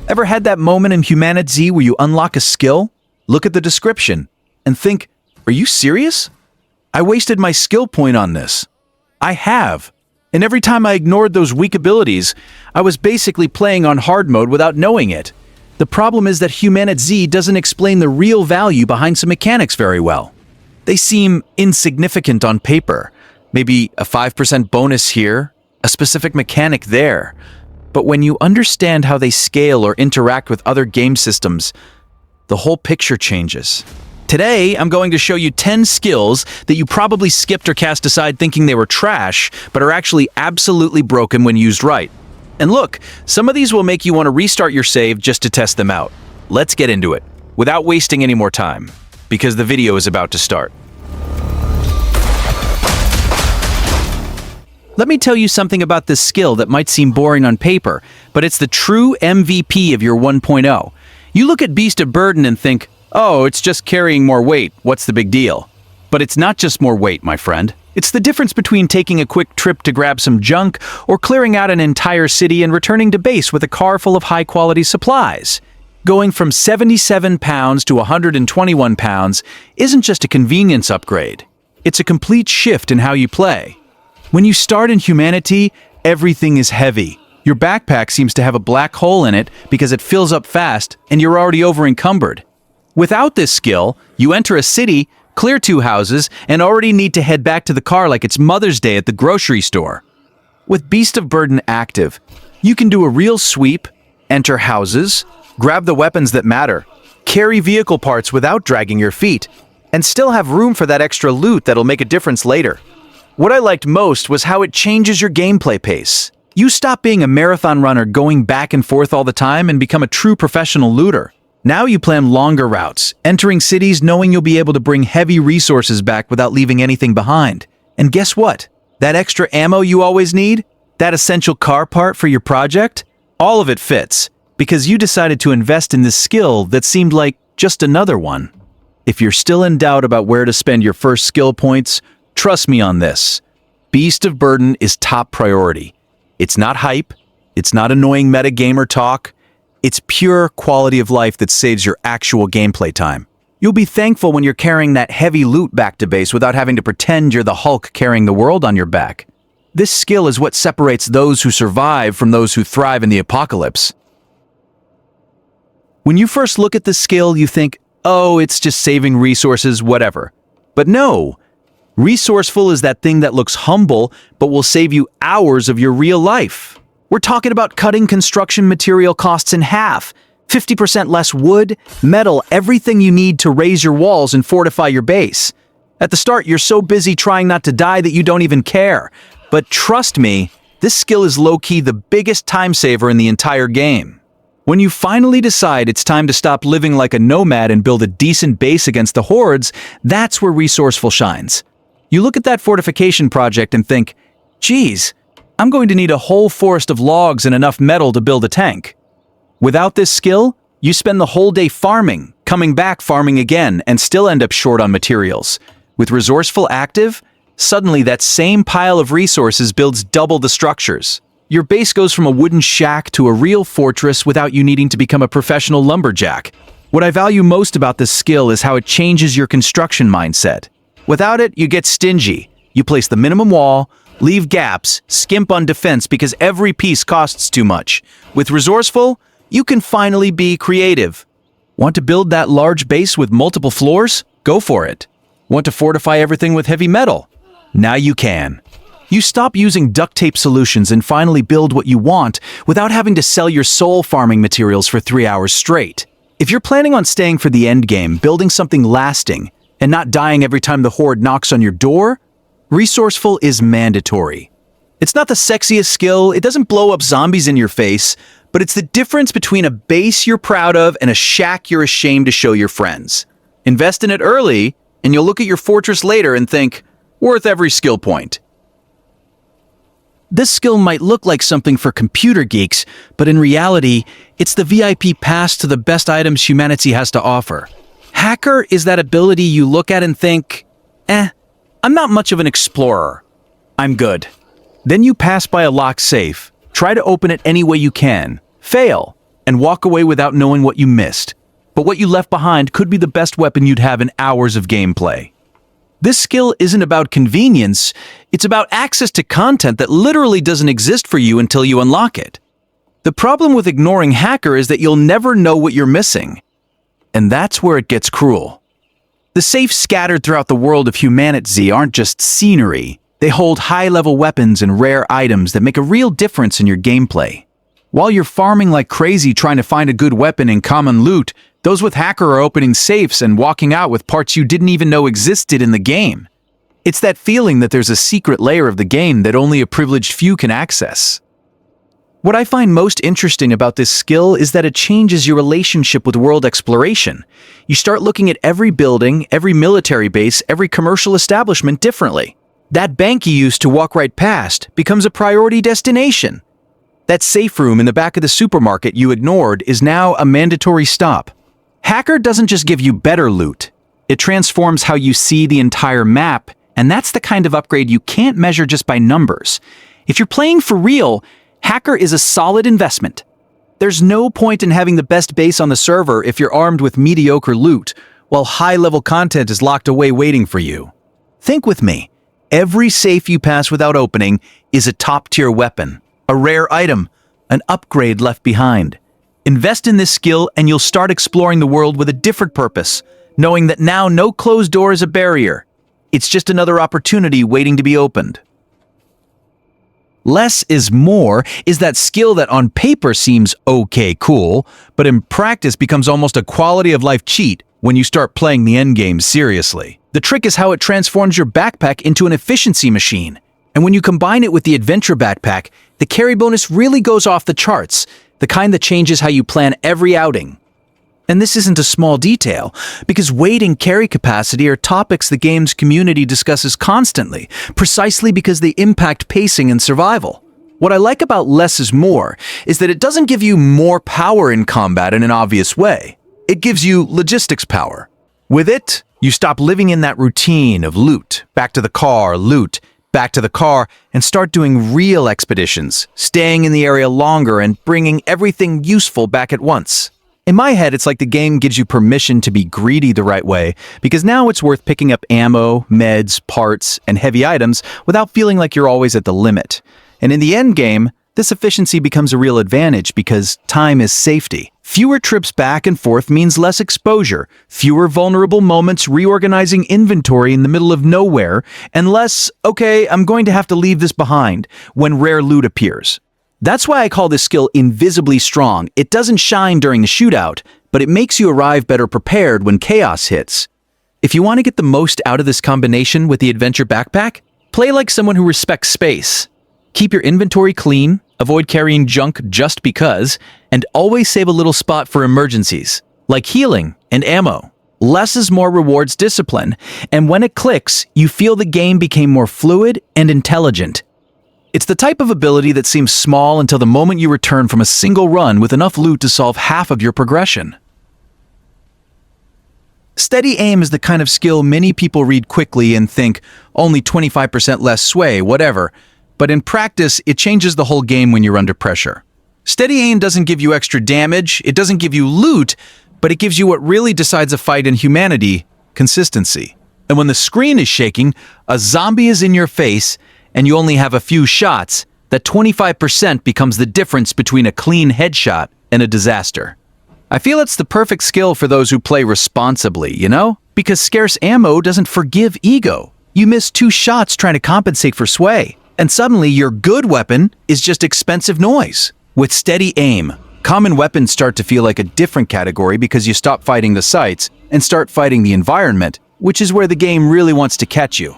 Ever had that moment in HumanitZ where you unlock a skill, look at the description, and think, are you serious? I wasted my skill point on this. I have. And every time I ignored those weak abilities, I was basically playing on hard mode without knowing it. The problem is that HumanitZ doesn't explain the real value behind some mechanics very well. They seem insignificant on paper. Maybe a 5% bonus here, a specific mechanic there. But when you understand how they scale or interact with other game systems, the whole picture changes. Today, I'm going to show you 10 skills that you probably skipped or cast aside thinking they were trash, but are actually absolutely broken when used right. And look, some of these will make you want to restart your save just to test them out. Let's get into it, without wasting any more time, because the video is about to start. Let me tell you something about this skill that might seem boring on paper, but it's the true MVP of your 1.0. You look at Beast of Burden and think, oh, it's just carrying more weight, what's the big deal? But it's not just more weight, my friend. It's the difference between taking a quick trip to grab some junk or clearing out an entire city and returning to base with a car full of high-quality supplies. Going from 77 pounds to 121 pounds isn't just a convenience upgrade. It's a complete shift in how you play. When you start in HumanitZ, everything is heavy. Your backpack seems to have a black hole in it because it fills up fast and you're already over-encumbered. Without this skill, you enter a city, clear 2 houses, and already need to head back to the car like it's Mother's Day at the grocery store. With Beast of Burden active, you can do a real sweep, enter houses, grab the weapons that matter, carry vehicle parts without dragging your feet, and still have room for that extra loot that'll make a difference later. What I liked most was how it changes your gameplay pace. You stop being a marathon runner going back and forth all the time and become a true professional looter. Now you plan longer routes, entering cities knowing you'll be able to bring heavy resources back without leaving anything behind. And guess what? That extra ammo you always need? That essential car part for your project? All of it fits, because you decided to invest in this skill that seemed like just another one. If you're still in doubt about where to spend your first skill points, trust me on this. Beast of Burden is top priority. It's not hype. It's not annoying metagamer talk. It's pure quality of life that saves your actual gameplay time. You'll be thankful when you're carrying that heavy loot back to base without having to pretend you're the Hulk carrying the world on your back. This skill is what separates those who survive from those who thrive in the apocalypse. When you first look at this skill, you think, oh, it's just saving resources, whatever. But no. Resourceful is that thing that looks humble, but will save you hours of your real life. We're talking about cutting construction material costs in half, 50% less wood, metal, everything you need to raise your walls and fortify your base. At the start, you're so busy trying not to die that you don't even care. But trust me, this skill is low-key the biggest time saver in the entire game. When you finally decide it's time to stop living like a nomad and build a decent base against the hordes, that's where Resourceful shines. You look at that fortification project and think, geez, I'm going to need a whole forest of logs and enough metal to build a tank. Without this skill, you spend the whole day farming, coming back farming again, and still end up short on materials. With Resourceful active, suddenly that same pile of resources builds double the structures. Your base goes from a wooden shack to a real fortress without you needing to become a professional lumberjack. What I value most about this skill is how it changes your construction mindset. Without it, you get stingy. You place the minimum wall, leave gaps, skimp on defense because every piece costs too much. With Resourceful, you can finally be creative. Want to build that large base with multiple floors? Go for it. Want to fortify everything with heavy metal? Now you can. You stop using duct tape solutions and finally build what you want without having to sell your soul farming materials for 3 hours straight. If you're planning on staying for the end game, building something lasting, and not dying every time the horde knocks on your door, Resourceful is mandatory. It's not the sexiest skill, it doesn't blow up zombies in your face, but it's the difference between a base you're proud of and a shack you're ashamed to show your friends. Invest in it early, and you'll look at your fortress later and think, worth every skill point. This skill might look like something for computer geeks, but in reality, it's the VIP pass to the best items HumanitZ has to offer. Hacker is that ability you look at and think, I'm not much of an explorer. I'm good. Then you pass by a locked safe, try to open it any way you can, fail, and walk away without knowing what you missed. But what you left behind could be the best weapon you'd have in hours of gameplay. This skill isn't about convenience, it's about access to content that literally doesn't exist for you until you unlock it. The problem with ignoring Hacker is that you'll never know what you're missing. And that's where it gets cruel. The safes scattered throughout the world of HumanitZ aren't just scenery. They hold high-level weapons and rare items that make a real difference in your gameplay. While you're farming like crazy trying to find a good weapon and common loot, those with Hacker are opening safes and walking out with parts you didn't even know existed in the game. It's that feeling that there's a secret layer of the game that only a privileged few can access. What I find most interesting about this skill is that it changes your relationship with world exploration. You start looking at every building, every military base, every commercial establishment differently. That bank you used to walk right past becomes a priority destination. That safe room in the back of the supermarket you ignored is now a mandatory stop. Hacker doesn't just give you better loot. It transforms how you see the entire map, and that's the kind of upgrade you can't measure just by numbers. If you're playing for real, Hacker is a solid investment. There's no point in having the best base on the server if you're armed with mediocre loot, while high-level content is locked away waiting for you. Think with me. Every safe you pass without opening is a top-tier weapon, a rare item, an upgrade left behind. Invest in this skill and you'll start exploring the world with a different purpose, knowing that now no closed door is a barrier. It's just another opportunity waiting to be opened. Less is more is that skill that on paper seems okay cool, but in practice becomes almost a quality of life cheat when you start playing the endgame seriously. The trick is how it transforms your backpack into an efficiency machine. And when you combine it with the adventure backpack, the carry bonus really goes off the charts, the kind that changes how you plan every outing. And this isn't a small detail, because weight and carry capacity are topics the game's community discusses constantly, precisely because they impact pacing and survival. What I like about less is more is that it doesn't give you more power in combat in an obvious way. It gives you logistics power. With it, you stop living in that routine of loot, back to the car, loot, back to the car, and start doing real expeditions, staying in the area longer and bringing everything useful back at once. In my head, it's like the game gives you permission to be greedy the right way, because now it's worth picking up ammo, meds, parts, and heavy items without feeling like you're always at the limit. And in the end game, this efficiency becomes a real advantage because time is safety. Fewer trips back and forth means less exposure, fewer vulnerable moments reorganizing inventory in the middle of nowhere, and less, okay, I'm going to have to leave this behind, when rare loot appears. That's why I call this skill invisibly strong. It doesn't shine during the shootout, but it makes you arrive better prepared when chaos hits. If you want to get the most out of this combination with the adventure backpack, play like someone who respects space. Keep your inventory clean, avoid carrying junk just because, and always save a little spot for emergencies, like healing and ammo. Less is more rewards discipline, and when it clicks, you feel the game became more fluid and intelligent. It's the type of ability that seems small until the moment you return from a single run with enough loot to solve half of your progression. Steady aim is the kind of skill many people read quickly and think, only 25% less sway, whatever. But in practice, it changes the whole game when you're under pressure. Steady aim doesn't give you extra damage, it doesn't give you loot, but it gives you what really decides a fight in humanity: consistency. And when the screen is shaking, a zombie is in your face, and you only have a few shots, that 25% becomes the difference between a clean headshot and a disaster. I feel it's the perfect skill for those who play responsibly, you know? Because scarce ammo doesn't forgive ego. You miss 2 shots trying to compensate for sway, and suddenly your good weapon is just expensive noise. With steady aim, common weapons start to feel like a different category because you stop fighting the sights and start fighting the environment, which is where the game really wants to catch you.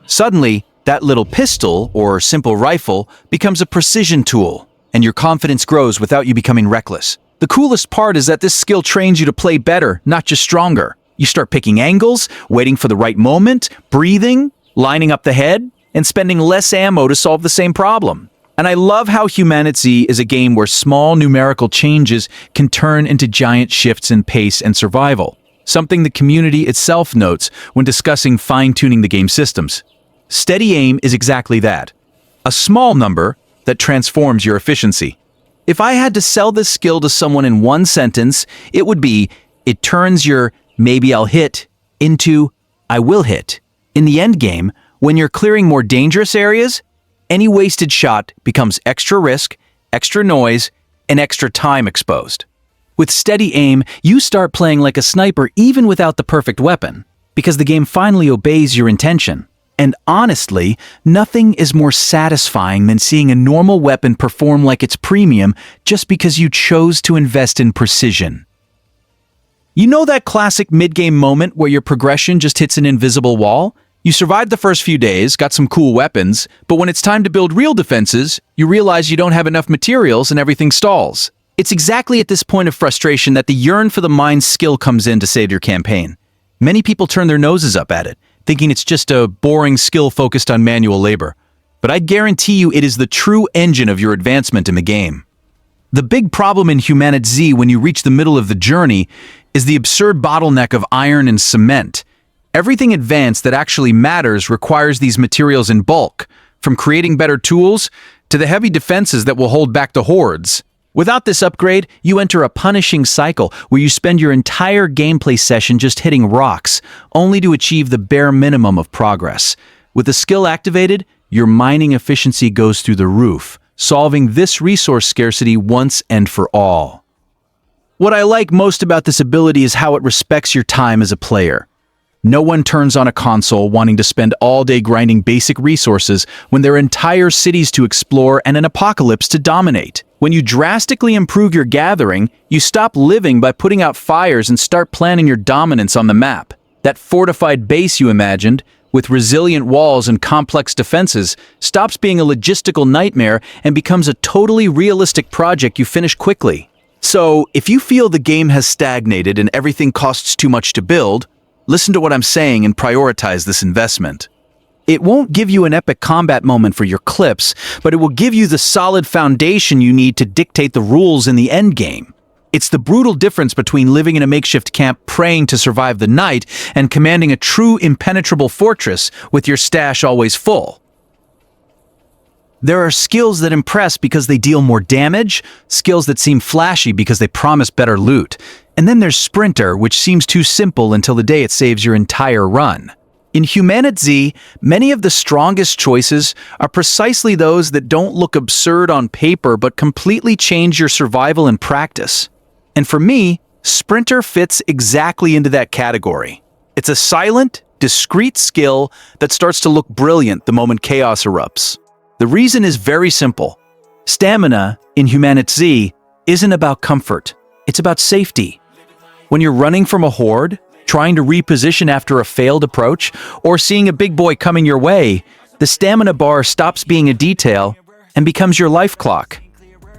Suddenly, that little pistol or simple rifle becomes a precision tool, and your confidence grows without you becoming reckless. The coolest part is that this skill trains you to play better, not just stronger. You start picking angles, waiting for the right moment, breathing, lining up the head, and spending less ammo to solve the same problem. And I love how HumanitZ is a game where small numerical changes can turn into giant shifts in pace and survival, something the community itself notes when discussing fine-tuning the game systems. Steady aim is exactly that, a small number that transforms your efficiency. If I had to sell this skill to someone in one sentence, it would be, it turns your maybe I'll hit into I will hit. In the end game, when you're clearing more dangerous areas, any wasted shot becomes extra risk, extra noise, and extra time exposed. With steady aim, you start playing like a sniper even without the perfect weapon, because the game finally obeys your intention. And honestly, nothing is more satisfying than seeing a normal weapon perform like it's premium just because you chose to invest in precision. You know that classic mid-game moment where your progression just hits an invisible wall? You survived the first few days, got some cool weapons, but when it's time to build real defenses, you realize you don't have enough materials and everything stalls. It's exactly at this point of frustration that the yearn for the mind skill comes in to save your campaign. Many people turn their noses up at it, thinking it's just a boring skill focused on manual labor. But I guarantee you it is the true engine of your advancement in the game. The big problem in HumanitZ when you reach the middle of the journey is the absurd bottleneck of iron and cement. Everything advanced that actually matters requires these materials in bulk, from creating better tools to the heavy defenses that will hold back the hordes. Without this upgrade, you enter a punishing cycle where you spend your entire gameplay session just hitting rocks, only to achieve the bare minimum of progress. With the skill activated, your mining efficiency goes through the roof, solving this resource scarcity once and for all. What I like most about this ability is how it respects your time as a player. No one turns on a console wanting to spend all day grinding basic resources when there are entire cities to explore and an apocalypse to dominate. When you drastically improve your gathering, you stop living by putting out fires and start planning your dominance on the map. That fortified base you imagined, with resilient walls and complex defenses, stops being a logistical nightmare and becomes a totally realistic project you finish quickly. So, if you feel the game has stagnated and everything costs too much to build, listen to what I'm saying and prioritize this investment. It won't give you an epic combat moment for your clips, but it will give you the solid foundation you need to dictate the rules in the endgame. It's the brutal difference between living in a makeshift camp praying to survive the night and commanding a true impenetrable fortress with your stash always full. There are skills that impress because they deal more damage, skills that seem flashy because they promise better loot, and then there's Sprinter, which seems too simple until the day it saves your entire run. In HumanitZ, many of the strongest choices are precisely those that don't look absurd on paper but completely change your survival in practice. And for me, Sprinter fits exactly into that category. It's a silent, discreet skill that starts to look brilliant the moment chaos erupts. The reason is very simple. Stamina, in HumanitZ, isn't about comfort. It's about safety. When you're running from a horde, trying to reposition after a failed approach, or seeing a big boy coming your way, the stamina bar stops being a detail and becomes your life clock.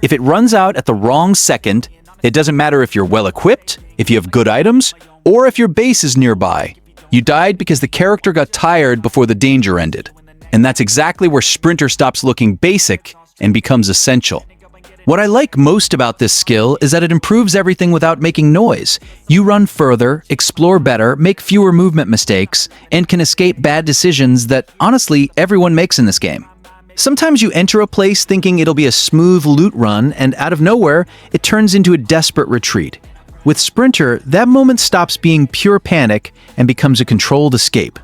If it runs out at the wrong second, it doesn't matter if you're well-equipped, if you have good items, or if your base is nearby. You died because the character got tired before the danger ended. And that's exactly where Sprinter stops looking basic and becomes essential. What I like most about this skill is that it improves everything without making noise. You run further, explore better, make fewer movement mistakes, and can escape bad decisions that, honestly, everyone makes in this game. Sometimes you enter a place thinking it'll be a smooth loot run, and out of nowhere, it turns into a desperate retreat. With Sprinter, that moment stops being pure panic and becomes a controlled escape.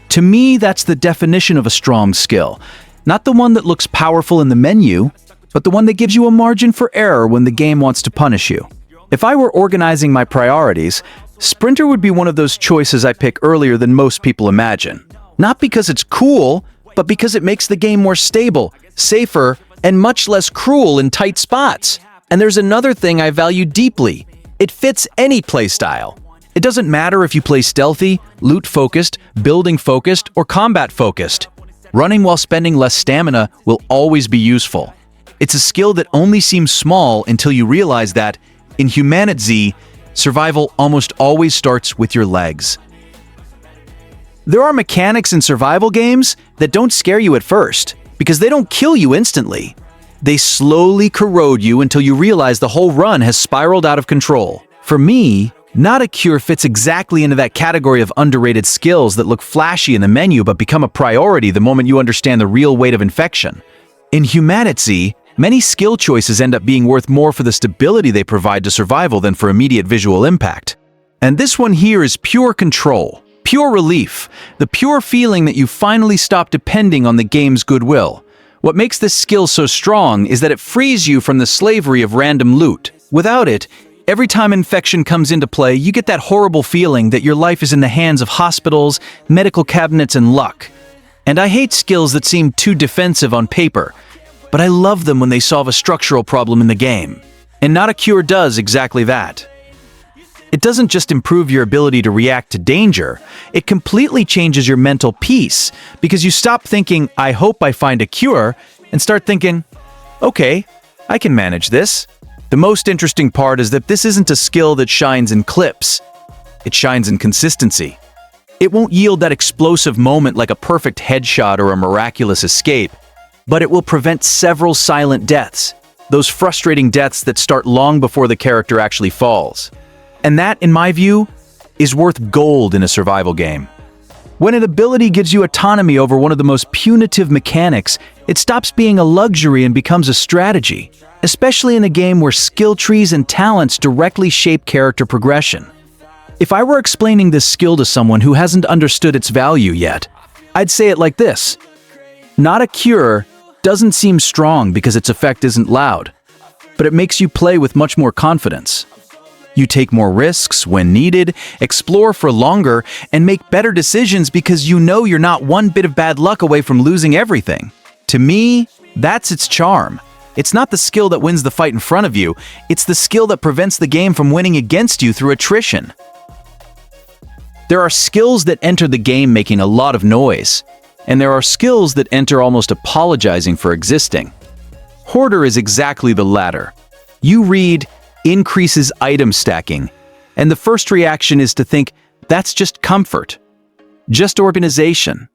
To me, that's the definition of a strong skill. Not the one that looks powerful in the menu, but the one that gives you a margin for error when the game wants to punish you. If I were organizing my priorities, Sprinter would be one of those choices I pick earlier than most people imagine. Not because it's cool, but because it makes the game more stable, safer, and much less cruel in tight spots. And there's another thing I value deeply. It fits any playstyle. It doesn't matter if you play stealthy, loot-focused, building-focused, or combat-focused. Running while spending less stamina will always be useful. It's a skill that only seems small until you realize that, in HumanitZ, survival almost always starts with your legs. There are mechanics in survival games that don't scare you at first, because they don't kill you instantly. They slowly corrode you until you realize the whole run has spiraled out of control. For me, Not a Cure fits exactly into that category of underrated skills that look flashy in the menu but become a priority the moment you understand the real weight of infection. In HumanitZ, Many skill choices end up being worth more for the stability they provide to survival than for immediate visual impact. And this one here is pure control, pure relief, the pure feeling that you finally stop depending on the game's goodwill. What makes this skill so strong is that it frees you from the slavery of random loot. Without it, every time infection comes into play, you get that horrible feeling that your life is in the hands of hospitals, medical cabinets, and luck. And I hate skills that seem too defensive on paper, but I love them when they solve a structural problem in the game. And Not a Cure does exactly that. It doesn't just improve your ability to react to danger, it completely changes your mental peace, because you stop thinking, I hope I find a cure, and start thinking, okay, I can manage this. The most interesting part is that this isn't a skill that shines in clips. It shines in consistency. It won't yield that explosive moment like a perfect headshot or a miraculous escape, but it will prevent several silent deaths, those frustrating deaths that start long before the character actually falls. And that, in my view, is worth gold in a survival game. When an ability gives you autonomy over one of the most punitive mechanics, it stops being a luxury and becomes a strategy, especially in a game where skill trees and talents directly shape character progression. If I were explaining this skill to someone who hasn't understood its value yet, I'd say it like this. Not a Cure doesn't seem strong because its effect isn't loud, but it makes you play with much more confidence. You take more risks when needed, explore for longer, and make better decisions because you know you're not one bit of bad luck away from losing everything. To me, that's its charm. It's not the skill that wins the fight in front of you, it's the skill that prevents the game from winning against you through attrition. There are skills that enter the game making a lot of noise, and there are skills that enter almost apologizing for existing. Hoarder is exactly the latter. You read, increases item stacking, and the first reaction is to think, that's just comfort, just organization,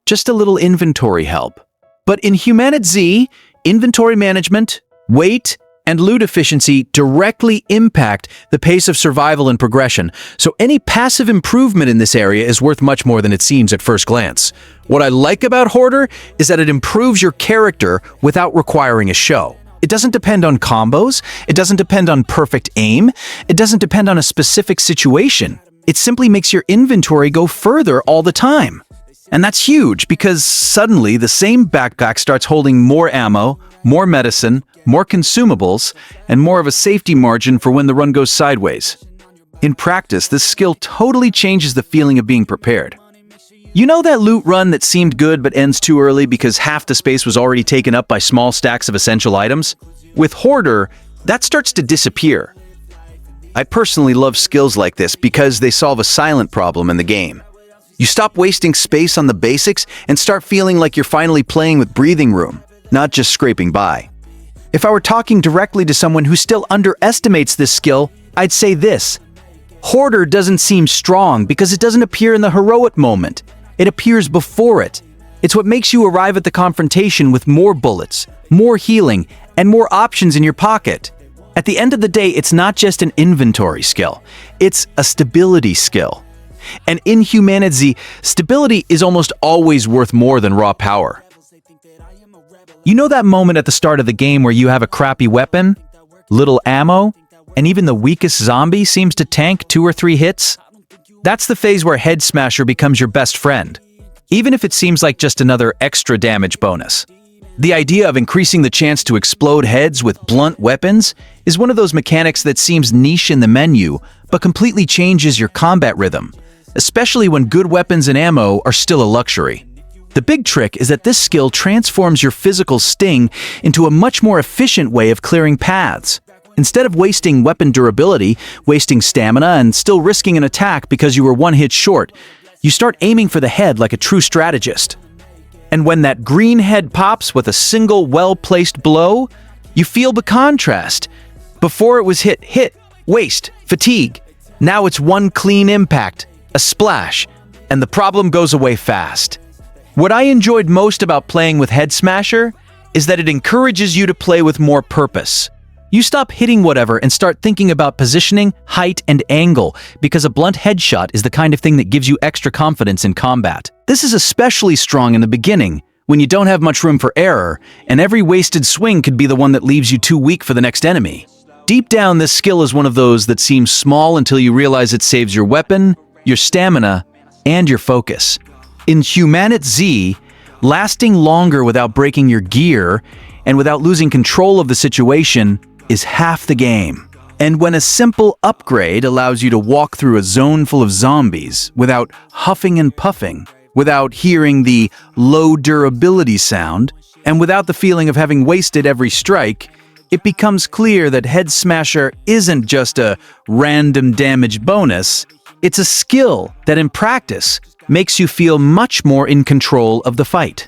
just a little inventory help. But in HumanitZ, inventory management, weight, and loot efficiency directly impact the pace of survival and progression, so any passive improvement in this area is worth much more than it seems at first glance. What I like about Hoarder is that it improves your character without requiring a show. It doesn't depend on combos, it doesn't depend on perfect aim, it doesn't depend on a specific situation. It simply makes your inventory go further all the time. And that's huge because suddenly the same backpack starts holding more ammo, more medicine, more consumables, and more of a safety margin for when the run goes sideways. In practice, this skill totally changes the feeling of being prepared. You know that loot run that seemed good but ends too early because half the space was already taken up by small stacks of essential items? With Hoarder, that starts to disappear. I personally love skills like this because they solve a silent problem in the game. You stop wasting space on the basics and start feeling like you're finally playing with breathing room, not just scraping by. If I were talking directly to someone who still underestimates this skill, I'd say this. Hoarder doesn't seem strong because it doesn't appear in the heroic moment. It appears before it. It's what makes you arrive at the confrontation with more bullets, more healing, and more options in your pocket. At the end of the day, it's not just an inventory skill. It's a stability skill. And in HumanitZ, stability is almost always worth more than raw power. You know that moment at the start of the game where you have a crappy weapon, little ammo, and even the weakest zombie seems to tank 2 or 3 hits? That's the phase where Head Smasher becomes your best friend, even if it seems like just another extra damage bonus. The idea of increasing the chance to explode heads with blunt weapons is one of those mechanics that seems niche in the menu, but completely changes your combat rhythm, especially when good weapons and ammo are still a luxury. The big trick is that this skill transforms your physical sting into a much more efficient way of clearing paths. Instead of wasting weapon durability, wasting stamina, and still risking an attack because you were one hit short, you start aiming for the head like a true strategist. And when that green head pops with a single well-placed blow, you feel the contrast. Before it was hit, waste, fatigue. Now it's one clean impact, a splash, and the problem goes away fast. What I enjoyed most about playing with Head Smasher is that it encourages you to play with more purpose. You stop hitting whatever and start thinking about positioning, height, and angle because a blunt headshot is the kind of thing that gives you extra confidence in combat. This is especially strong in the beginning, when you don't have much room for error, and every wasted swing could be the one that leaves you too weak for the next enemy. Deep down, this skill is one of those that seems small until you realize it saves your weapon, your stamina, and your focus. In HumanitZ, lasting longer without breaking your gear and without losing control of the situation is half the game. And when a simple upgrade allows you to walk through a zone full of zombies without huffing and puffing, without hearing the low durability sound, and without the feeling of having wasted every strike, it becomes clear that Head Smasher isn't just a random damage bonus, it's a skill that in practice makes you feel much more in control of the fight.